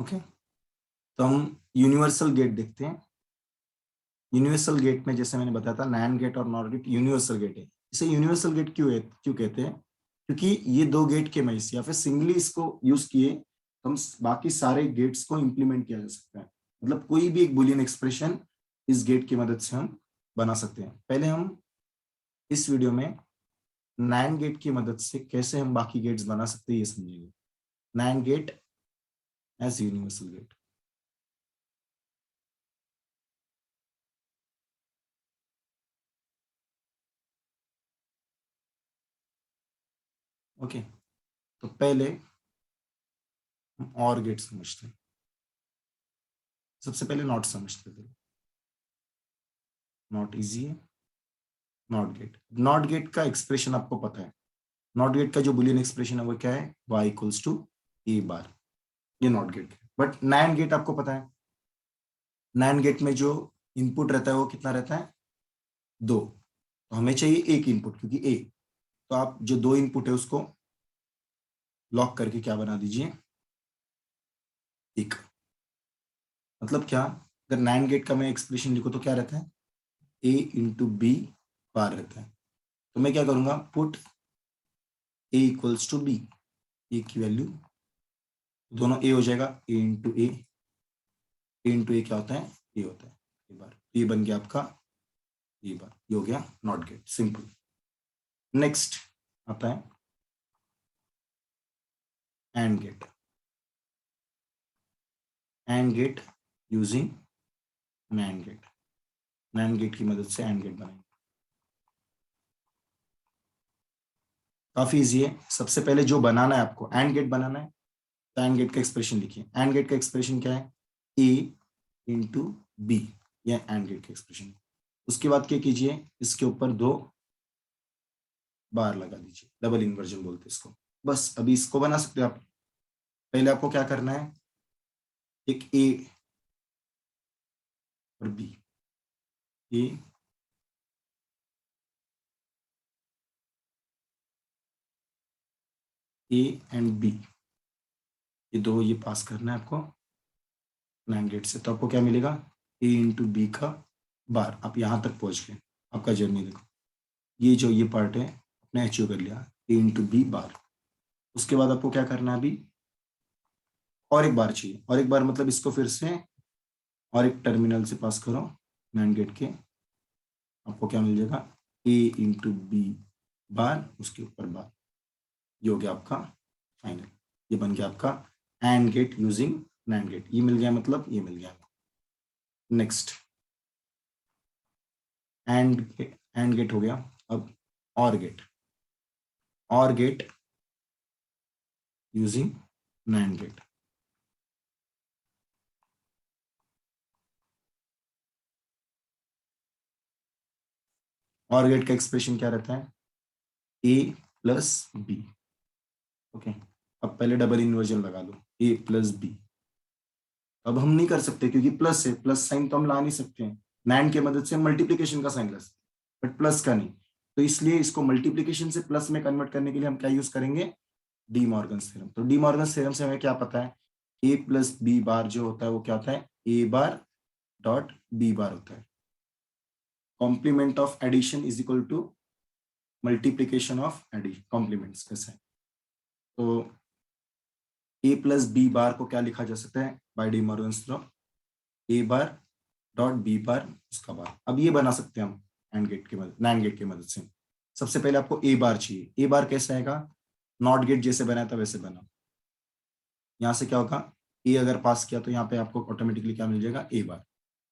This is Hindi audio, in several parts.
ओके, तो हम यूनिवर्सल गेट देखते हैं। यूनिवर्सल गेट में जैसे मैंने बताया था, नैंड गेट और नॉर गेट यूनिवर्सल गेट है। इसे यूनिवर्सल गेट क्यों कहते हैं? क्योंकि ये दो गेट के मध्य या फिर सिंगली इसको यूज किए तो हम बाकी सारे गेट्स को इंप्लीमेंट किया जा सकता है। मतलब कोई भी एक बुलियन एक्सप्रेशन इस गेट की मदद से हम बना सकते हैं। पहले हम इस वीडियो में नैंड गेट की मदद से कैसे हम बाकी गेट्स बना सकते हैं ये समझेंगे। NAND gate as universal gate. Okay, तो पहले हम और गेट समझते हैं। सबसे पहले नॉट समझते थे। नॉट इजी है। नॉट गेट का एक्सप्रेशन आपको पता है। नॉट गेट का जो बुलियन एक्सप्रेशन है वो क्या है? y इक्वल्स टू ए बार। ये नॉट गेट है। बट नैंड गेट आपको पता है, नैंड गेट में जो इनपुट रहता है वो कितना रहता है? 2। तो हमें चाहिए एक इनपुट, क्योंकि ए। तो आप जो 2 इनपुट है उसको लॉक करके क्या बना दीजिए? एक। मतलब क्या? अगर नैंड गेट का मैं एक्सप्रेशन लिखूं तो क्या रहता है? ए इंटू बी बार रहता है। तो मैं क्या करूंगा? Put A equals to B. A की वैल्यू दोनों ए हो जाएगा। A into A. A into ए क्या होता है? ए होता है। ए बार। ये बन गया आपका ए बार। ये हो गया नॉट गेट। सिंपल। नेक्स्ट आता है AND gate. AND gate using NAND gate. NAND gate की मदद से एंड गेट बनाएंगे। काफी इजी है। सबसे पहले जो बनाना है आपको, एंड गेट बनाना है, तो एंड गेट का एक्सप्रेशन लिखिए। एंड गेट का एक्सप्रेशन क्या है? ए इंटू बी। यह एंड गेट का एक्सप्रेशन। उसके बाद क्या कीजिए? इसके ऊपर 2 बार लगा दीजिए। डबल इन्वर्जन बोलते हैं इसको। बस अभी इसको बना सकते हो आप। पहले आपको क्या करना है? एक ए और B. A A and B, ये दो ये पास करना है आपको नैंड गेट से। तो आपको क्या मिलेगा? ए इंटू बी का बार। आप यहां तक पहुंच गए। आपका जर्नी देखो, ये जो ये पार्ट है आपने अचीव कर लिया। ए इंटू बी बार। उसके बाद आपको क्या करना है? अभी और एक बार चाहिए। और एक बार मतलब इसको फिर से और एक टर्मिनल से पास करो नैंड गेट के। आपको क्या मिल जाएगा? ए इंटू बी बार, उसके ऊपर बार। ये हो गया आपका फाइनल। ये बन गया आपका AND gate using NAND gate. ये मिल गया, मतलब ये मिल गया। नेक्स्ट एंड गेट हो गया। अब और गेट। और गेट यूजिंग नैंड गेट। और गेट का एक्सप्रेशन क्या रहता है? ए प्लस बी। ओके, अब पहले डबल इन्वर्जन लगा लो। ए प्लस बी। अब हम नहीं कर सकते क्योंकि प्लस है। प्लस साइन तो हम ला नहीं सकते हैं। नैंड की मदद से मल्टीप्लीकेशन का साइन ला सकते हैं, बट प्लस का नहीं। तो इसलिए इसको मल्टीप्लीकेशन से प्लस में कन्वर्ट करने के लिए हम क्या यूज करेंगे? D Morgan's theorem. तो डी मॉर्गन्स थ्योरम से हमें क्या पता है? ए प्लस बी बार जो होता है वो क्या होता है? A bar dot B bar होता है। Complement of addition is equal to multiplication of addition complements कैसे है? तो ए प्लस बी बार को क्या लिखा जा सकता है बाय डी मॉर्गन्स थ्योरम? ए बार डॉट बी बार उसका बार। अब ये बना सकते हैं हम एंड गेट की मदद, नैंड गेट की मदद से। सबसे पहले आपको ए बार चाहिए। ए बार कैसे आएगा? नॉट गेट जैसे बनाया था वैसे बना। यहाँ से क्या होगा? ए अगर पास किया तो यहाँ पे आपको ऑटोमेटिकली क्या मिल जाएगा? ए बार।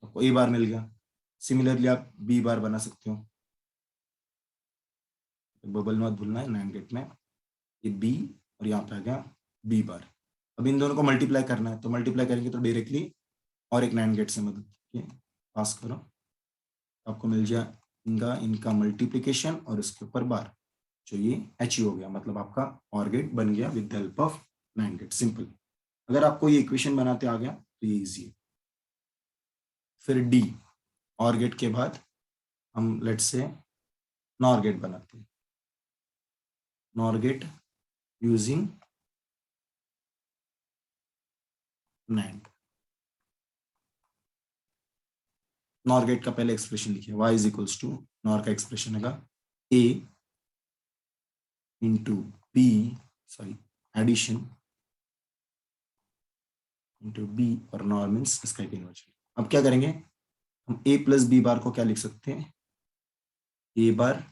आपको ए बार मिल गया। सिमिलरली आप बी बार बना सकते हो। बबल मत भूलना है नैंड गेट में। ये बी और यहाँ पे आ गया बी बार। अब इन दोनों को मल्टीप्लाई करना है, तो मल्टीप्लाई करेंगे तो डायरेक्टली और एक नैंड गेट से मदद के पास करो। आपको मिल जाएगा इनका मल्टीप्लीकेशन और इसके ऊपर बार, जो ये अचीव हो गया। मतलब आपका और गेट बन गया with the help of NAND gate. Simple. अगर आपको ये इक्वेशन बनाते आ गया तो ये इजी है। फिर डी, और गेट के बाद हम लेट्स से नॉर गेट बनाते हैं। NOR gate using NAND. NOR gate का पहले एक्सप्रेशन लिखिए, y is equals to, NOR का एक्सप्रेशन है a into b, sorry addition into b, और नॉर मीन्स इसका एक इन्वर्जन। अब क्या करेंगे हम, a प्लस बी बार को क्या लिख सकते हैं, a bar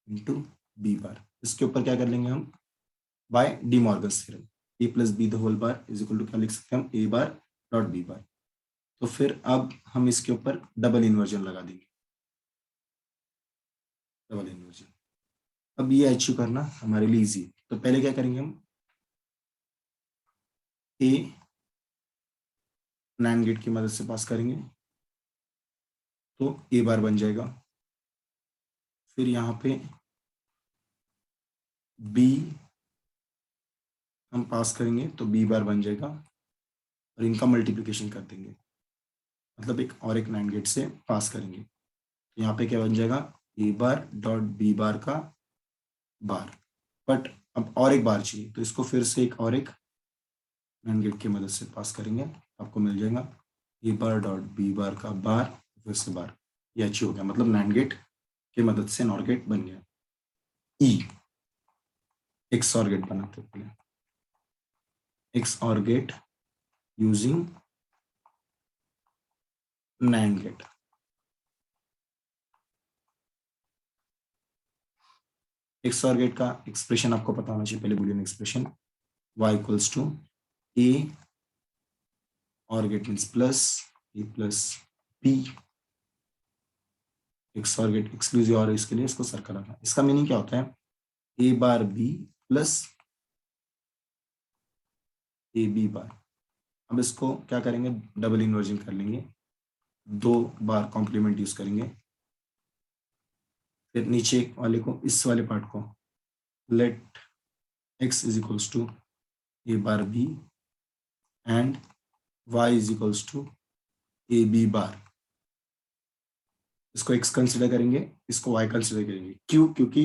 into B bar. इसके ऊपर क्या कर लेंगे हम, by De Morgan's theorem, a plus B the whole bar is equal to क्या लिख सकते हैं हम, a bar dot B bar. तो फिर अब हम इसके ऊपर डबल इन्वर्जन लगा देंगे, डबल इन्वर्जन। अब ये अचीव करना हमारे लिए इजी है। तो पहले क्या करेंगे हम, ए नैंड गेट की मदद से पास करेंगे, तो ए बार बन जाएगा। फिर यहाँ पे बी हम पास करेंगे तो बी बार बन जाएगा, और इनका मल्टीप्लिकेशन कर देंगे, मतलब एक और एक नैंड गेट से पास करेंगे। तो यहाँ पे क्या बन जाएगा, ए बार डॉट बी बार का बार। बट अब और एक बार चाहिए, तो इसको फिर से एक और एक नैंड गेट की मदद से पास करेंगे, आपको मिल जाएगा ए बार डॉट बी बार का बार, फिर से बार। ये अच्छी हो गया, मतलब नैंड गेट की मदद से नॉर गेट बन गया। ई एक्स और गेट बनाते हैं पहले, XOR gate using NAND gate. XOR gate का एक्सप्रेशन आपको पता होना चाहिए पहले, boolean expression y equals to A OR gate means plus A plus B. XOR gate exclusive OR इसके लिए इसको सर्कल आना। इसका मीनिंग क्या होता है, A bar B plus A B bar. अब इसको क्या करेंगे, डबल इन्वर्जन कर लेंगे, दो बार कॉम्प्लीमेंट यूज करेंगे। फिर नीचे वाले को, इस वाले पार्ट को, let X is equals to A bar B and Y is equals to A B bar. इसको एक्स कंसिडर करेंगे, इसको वाई कंसिडर करेंगे। क्यों, क्योंकि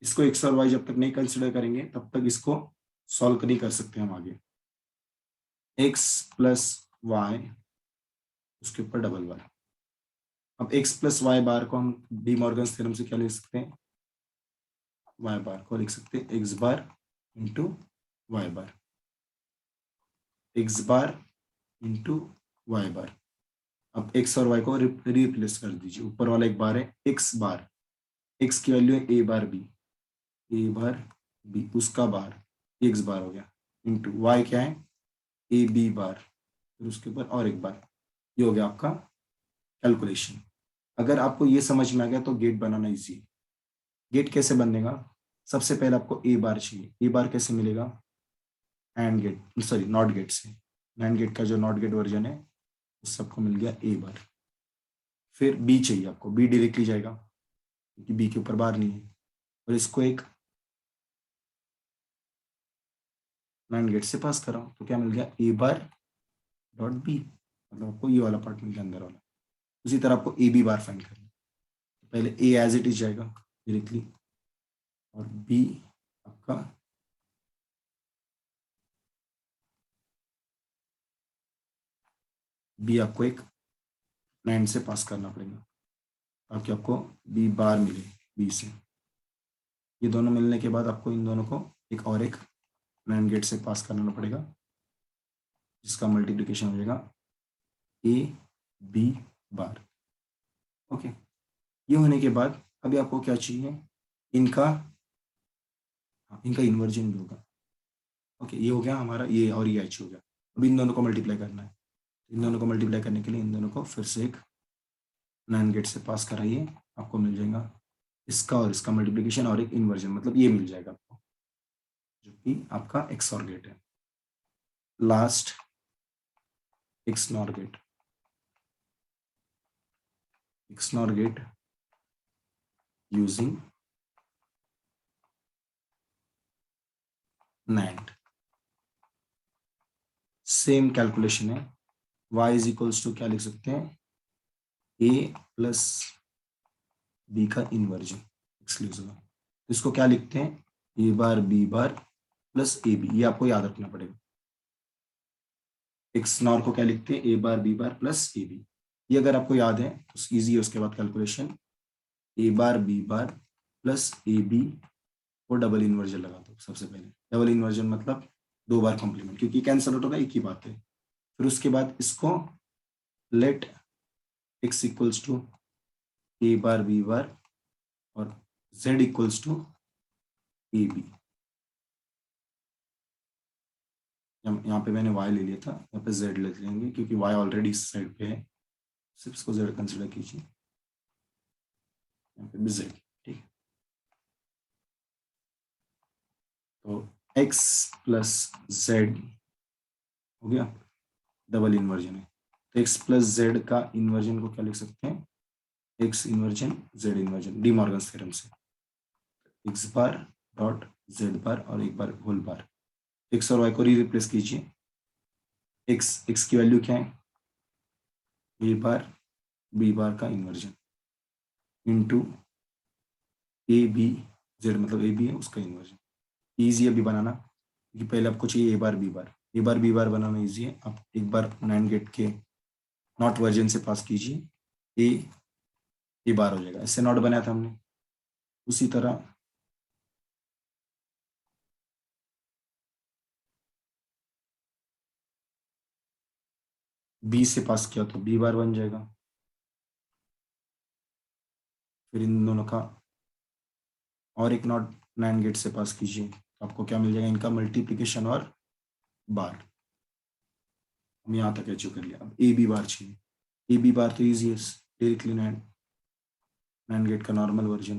इसको एक्स और वाई जब तक नहीं कंसिडर करेंगे तब तक इसको सॉल्व नहीं कर सकते हम आगे। एक्स प्लस वाई, उसके ऊपर डबल बार। अब एक्स प्लस वाई बार को हम डी मॉर्गन्स थ्योरम से क्या लिख सकते हैं, वाई बार को लिख सकते हैं एक्स बार इंटू वाई बार, एक्स बार इंटू वाई बार। अब एक्स और वाई को रिप्लेस कर दीजिए, ऊपर वाला एक बार है एक्स बार, एक्स की वैल्यू है A bar B, A bar B उसका बार एक्स बार हो गया, इंटू वाई क्या है ए बी बार, फिर उसके ऊपर और एक बार। ये हो गया आपका कैलकुलेशन। अगर आपको ये समझ में आ गया तो गेट बनाना इजी है। गेट कैसे बनेगा, सबसे पहले आपको ए बार चाहिए। ए बार कैसे मिलेगा, AND gate, sorry NOT gate से। नैंड गेट का जो नॉट गेट वर्जन है उस सबको मिल गया ए बार। फिर बी चाहिए आपको, बी डायरेक्टली जाएगा क्योंकि बी के ऊपर बार नहीं है, और इसको एक नैंड गेट से पास करा तो क्या मिल गया, ए बार डॉट बी, मतलब आपको ये वाला पार्ट मिल गया अंदर वाला। उसी तरह आपको ए बी बार फाइंड करना, पहले ए एज इट इज जाएगा डायरेक्टली, और बी आपका बी आपको एक नैंड से पास करना पड़ेगा ताकि आपको बी बार मिले बी से। ये दोनों मिलने के बाद आपको इन दोनों को एक और एक नैंड गेट से पास करना पड़ेगा, जिसका मल्टीप्लिकेशन हो जाएगा ए बी बार। ओके, ये होने के बाद अभी आपको क्या चाहिए, इनका, इनका इन्वर्जन भी होगा। ओके, ये हो गया हमारा, ये और ये एच हो गया। अभी इन दोनों को मल्टीप्लाई करना है। इन दोनों को मल्टीप्लाई करने के लिए इन दोनों को फिर से एक नैंड गेट से पास कराइए, आपको मिल जाएगा इसका और इसका मल्टीप्लिकेशन और एक इन्वर्जन, मतलब ये मिल जाएगा आपको, जो कि आपका एक्स और गेट है। Last XNOR gate, XNOR gate using NAND. Same calculation है, y इज इक्वल्स टू क्या लिख सकते हैं, a प्लस बी का इन्वर्जन एक्सक्लूसिव। इसको क्या लिखते हैं, A bar B bar plus A B, ये आपको याद रखना पड़ेगा। एक्स नॉर को क्या लिखते हैं, A bar B bar plus A B. ये अगर आपको याद है तो ईजी है। उसके बाद calculation A bar B bar plus A B को डबल इन्वर्जन लगा दो। सबसे पहले डबल इन्वर्जन मतलब 2 बार कॉम्प्लीमेंट, क्योंकि कैंसिल आउट होगा, एक ही बात है। फिर उसके बाद इसको let X equals to A bar B bar और z equals to A B. यहाँ पे मैंने y ले लिया था, यहाँ पे z लिख लेंगे क्योंकि y ऑलरेडी इस साइड पे है, सिर्फ इसको z कंसिडर कीजिए, यहाँ पे भी z। ठीक है, तो x प्लस z हो गया, डबल इन्वर्जन है। तो x प्लस z का इन्वर्जन को क्या लिख सकते हैं, x inversion z inversion, De Morgan's theorem से। x bar dot z bar और एक बार होल बार, x और y को रिप्लेस कीजिए। x की वैल्यू क्या है, ए बार बी बार का inversion into A B Z, मतलब ए बी है उसका इन्वर्जन। ईजी अभी बनाना, क्योंकि पहले आपको चाहिए ए बार बी बार। ए बार बी बार बनाना ईजी है। आप एक बार नैंड गेट के नॉट वर्जन से पास कीजिए, ए बार हो जाएगा। इससे नॉट बनाया था हमने, उसी तरह बी से पास किया तो बी बार बन जाएगा। फिर इन दोनों का और एक नॉट नैंड गेट से पास कीजिए, तो आपको क्या मिल जाएगा, इनका मल्टीप्लीकेशन और बार। हम यहाँ तक अचीव कर लिया। अब ए बी बार चाहिए। ए बी बार तो ईजी है, डायरेक्टली नैंड गेट का नॉर्मल वर्जन।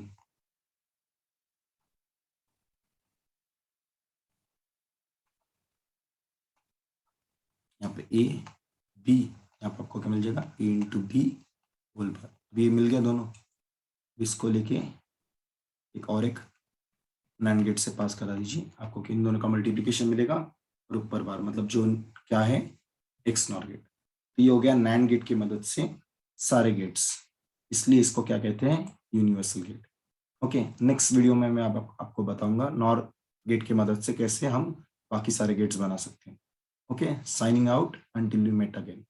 यहाँ पे ए बी, यहाँ पे आपको क्या मिल जाएगा, A into B whole bar. B मिल गया दोनों, इसको लेके एक और एक नैंड गेट से पास करा दीजिए, आपको इन दोनों का मल्टीप्लीकेशन मिलेगा और ऊपर बार, मतलब जो क्या है, एक्स नॉर गेट। तो ये हो गया नैंड गेट की मदद से सारे गेट्स, इसलिए इसको क्या कहते हैं, universal gate. Okay, next video में मैं आपको बताऊंगा नॉर गेट की मदद से कैसे हम बाकी सारे गेट्स बना सकते हैं। Okay, signing out until we met again.